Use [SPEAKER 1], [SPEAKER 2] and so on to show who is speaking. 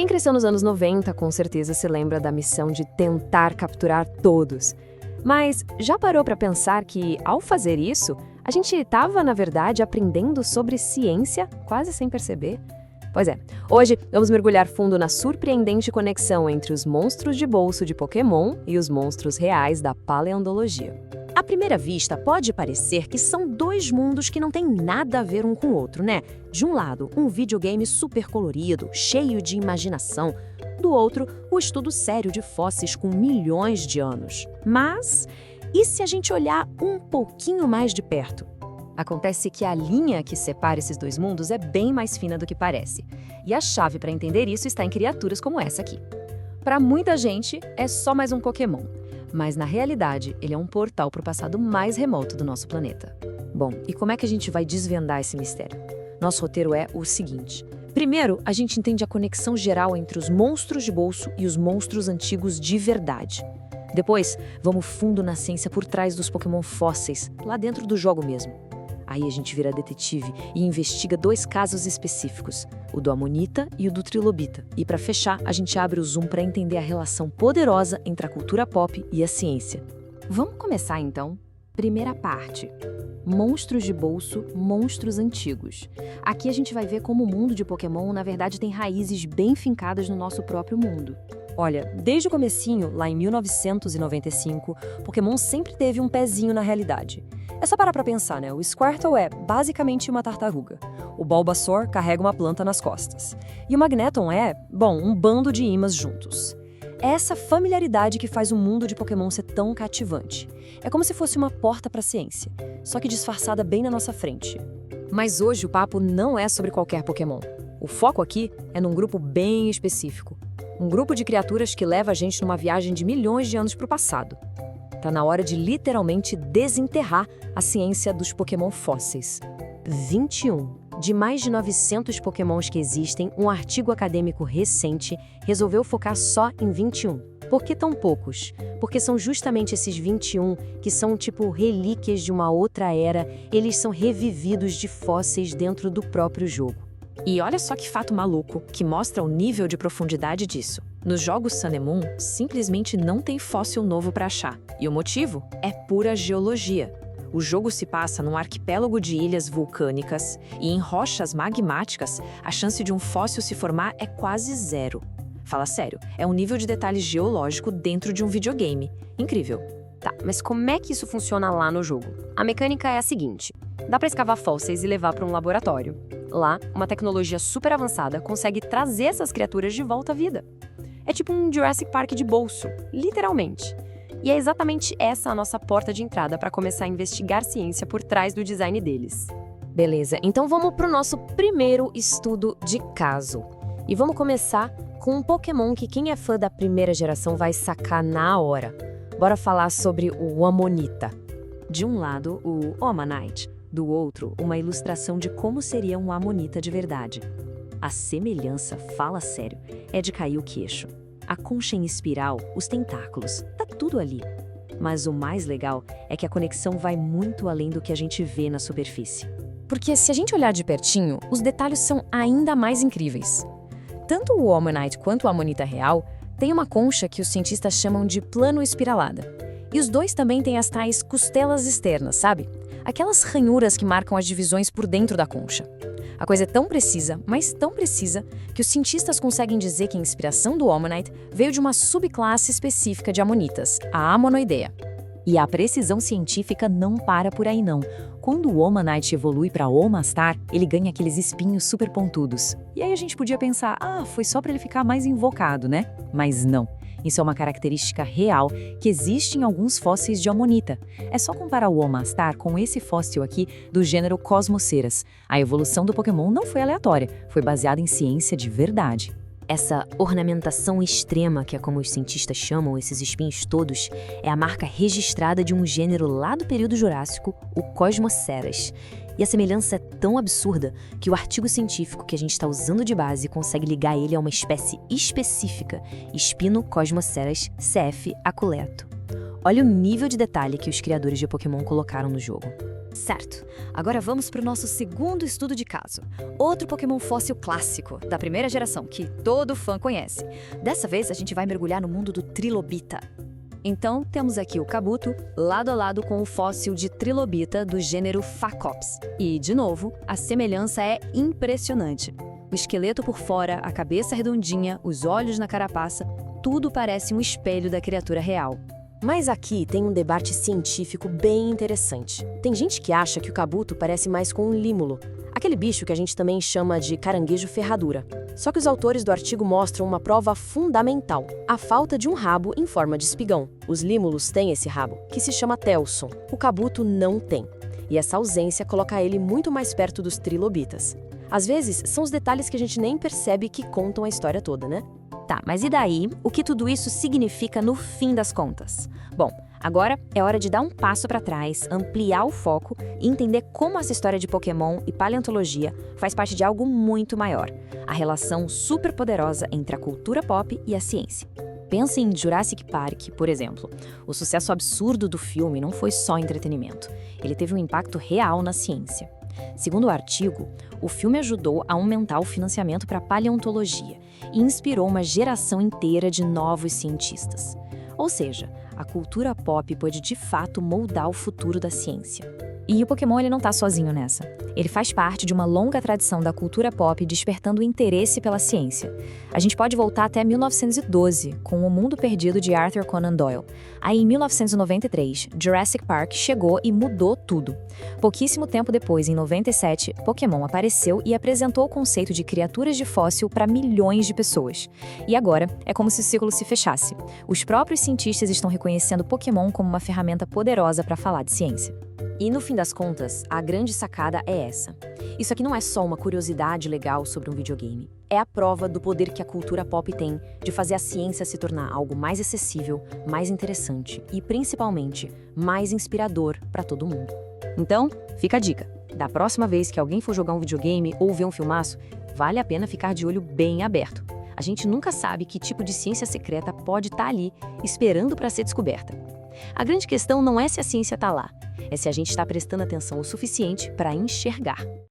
[SPEAKER 1] Quem cresceu nos anos 90 com certeza se lembra da missão de tentar capturar todos. Mas já parou para pensar que, ao fazer isso, a gente estava, na verdade, aprendendo sobre ciência, quase sem perceber? Pois é, hoje vamos mergulhar fundo na surpreendente conexão entre os monstros de bolso de Pokémon e os monstros reais da paleontologia.
[SPEAKER 2] À primeira vista, pode parecer que são dois mundos que não têm nada a ver um com o outro, né? De um lado, um videogame super colorido, cheio de imaginação. Do outro, o estudo sério de fósseis com milhões de anos. Mas, e se a gente olhar um pouquinho mais de perto?
[SPEAKER 1] Acontece que a linha que separa esses dois mundos é bem mais fina do que parece. E a chave para entender isso está em criaturas como essa aqui. Para muita gente, é só mais um Pokémon. Mas, na realidade, ele é um portal para o passado mais remoto do nosso planeta. Bom, e como é que a gente vai desvendar esse mistério? Nosso roteiro é o seguinte. Primeiro, a gente entende a conexão geral entre os monstros de bolso e os monstros antigos de verdade. Depois, vamos fundo na ciência por trás dos Pokémon fósseis, lá dentro do jogo mesmo. Aí a gente vira detetive e investiga dois casos específicos, o do Amonita e o do Trilobita. E para fechar, a gente abre o zoom para entender a relação poderosa entre a cultura pop e a ciência. Vamos começar então? Primeira parte. Monstros de bolso, monstros antigos. Aqui a gente vai ver como o mundo de Pokémon, na verdade, tem raízes bem fincadas no nosso próprio mundo. Olha, desde o comecinho, lá em 1995, Pokémon sempre teve um pezinho na realidade. É só parar pra pensar, né? O Squirtle é basicamente uma tartaruga. O Bulbasaur carrega uma planta nas costas. E o Magneton é, bom, um bando de imãs juntos. É essa familiaridade que faz o mundo de Pokémon ser tão cativante. É como se fosse uma porta pra ciência, só que disfarçada bem na nossa frente. Mas hoje o papo não é sobre qualquer Pokémon. O foco aqui é num grupo bem específico. Um grupo de criaturas que leva a gente numa viagem de milhões de anos pro passado. Tá na hora de literalmente desenterrar a ciência dos Pokémon fósseis. 21. De mais de 900 Pokémons que existem, um artigo acadêmico recente resolveu focar só em 21. Por que tão poucos? Porque são justamente esses 21 que são tipo relíquias de uma outra era, eles são revividos de fósseis dentro do próprio jogo.
[SPEAKER 2] E olha só que fato maluco, que mostra o nível de profundidade disso. Nos jogos Sun e Moon, simplesmente não tem fóssil novo para achar. E o motivo é pura geologia. O jogo se passa num arquipélago de ilhas vulcânicas e em rochas magmáticas, a chance de um fóssil se formar é quase zero. Fala sério, é um nível de detalhe geológico dentro de um videogame. Incrível.
[SPEAKER 1] Tá, mas como é que isso funciona lá no jogo? A mecânica é a seguinte. Dá para escavar fósseis e levar para um laboratório. Lá, uma tecnologia super avançada consegue trazer essas criaturas de volta à vida. É tipo um Jurassic Park de bolso, literalmente. E é exatamente essa a nossa porta de entrada para começar a investigar ciência por trás do design deles. Beleza, então vamos pro nosso primeiro estudo de caso. E vamos começar com um Pokémon que quem é fã da primeira geração vai sacar na hora. Bora falar sobre o Amonita. De um lado, o Omanyte. Do outro, uma ilustração de como seria um Amonita de verdade. A semelhança, fala sério, é de cair o queixo. A concha em espiral, os tentáculos, tá tudo ali. Mas o mais legal é que a conexão vai muito além do que a gente vê na superfície. Porque se a gente olhar de pertinho, os detalhes são ainda mais incríveis. Tanto o Omanyte quanto o Amonita real têm uma concha que os cientistas chamam de plano espiralada. E os dois também têm as tais costelas externas, sabe? Aquelas ranhuras que marcam as divisões por dentro da concha. A coisa é tão precisa, mas tão precisa, que os cientistas conseguem dizer que a inspiração do Omanyte veio de uma subclasse específica de amonitas, a Amonoidea. E a precisão científica não para por aí não. Quando o Omanyte evolui para Omastar, ele ganha aqueles espinhos super pontudos. E aí a gente podia pensar, foi só para ele ficar mais invocado, né? Mas não. Isso é uma característica real que existe em alguns fósseis de Amonita. É só comparar o Omastar com esse fóssil aqui do gênero Cosmoceras. A evolução do Pokémon não foi aleatória, foi baseada em ciência de verdade. Essa ornamentação extrema, que é como os cientistas chamam esses espinhos todos, é a marca registrada de um gênero lá do período Jurássico, o Cosmoceras. E a semelhança é tão absurda que o artigo científico que a gente está usando de base consegue ligar ele a uma espécie específica, Spinocosmoceras cf. aculeto. Olha o nível de detalhe que os criadores de Pokémon colocaram no jogo.
[SPEAKER 3] Certo. Agora vamos para o nosso segundo estudo de caso. Outro Pokémon fóssil clássico, da primeira geração, que todo fã conhece. Dessa vez a gente vai mergulhar no mundo do Trilobita. Então, temos aqui o Kabuto, lado a lado com o fóssil de Trilobita do gênero Phacops. E, de novo, a semelhança é impressionante. O esqueleto por fora, a cabeça redondinha, os olhos na carapaça, tudo parece um espelho da criatura real.
[SPEAKER 1] Mas aqui tem um debate científico bem interessante. Tem gente que acha que o Kabuto parece mais com um límulo, aquele bicho que a gente também chama de caranguejo ferradura. Só que os autores do artigo mostram uma prova fundamental, a falta de um rabo em forma de espigão. Os límulos têm esse rabo, que se chama telson. O Kabuto não tem. E essa ausência coloca ele muito mais perto dos trilobitas. Às vezes, são os detalhes que a gente nem percebe que contam a história toda, né?
[SPEAKER 3] Tá, mas e daí? O que tudo isso significa no fim das contas? Bom, agora é hora de dar um passo para trás, ampliar o foco e entender como essa história de Pokémon e paleontologia faz parte de algo muito maior, a relação superpoderosa entre a cultura pop e a ciência. Pense em Jurassic Park, por exemplo. O sucesso absurdo do filme não foi só entretenimento, ele teve um impacto real na ciência. Segundo o artigo, o filme ajudou a aumentar o financiamento para a paleontologia e inspirou uma geração inteira de novos cientistas. Ou seja, a cultura pop pode de fato moldar o futuro da ciência. E o Pokémon ele não está sozinho nessa. Ele faz parte de uma longa tradição da cultura pop despertando o interesse pela ciência. A gente pode voltar até 1912, com O Mundo Perdido de Arthur Conan Doyle. Aí, em 1993, Jurassic Park chegou e mudou tudo. Pouquíssimo tempo depois, em 97, Pokémon apareceu e apresentou o conceito de criaturas de fóssil para milhões de pessoas. E agora, é como se o ciclo se fechasse. Os próprios cientistas estão reconhecendo Pokémon como uma ferramenta poderosa para falar de ciência.
[SPEAKER 1] E no fim das contas, a grande sacada é essa. Isso aqui não é só uma curiosidade legal sobre um videogame. É a prova do poder que a cultura pop tem de fazer a ciência se tornar algo mais acessível, mais interessante e, principalmente, mais inspirador para todo mundo. Então, fica a dica. Da próxima vez que alguém for jogar um videogame ou ver um filmaço, vale a pena ficar de olho bem aberto. A gente nunca sabe que tipo de ciência secreta pode estar ali, esperando para ser descoberta. A grande questão não é se a ciência está lá, é se a gente está prestando atenção o suficiente para enxergar.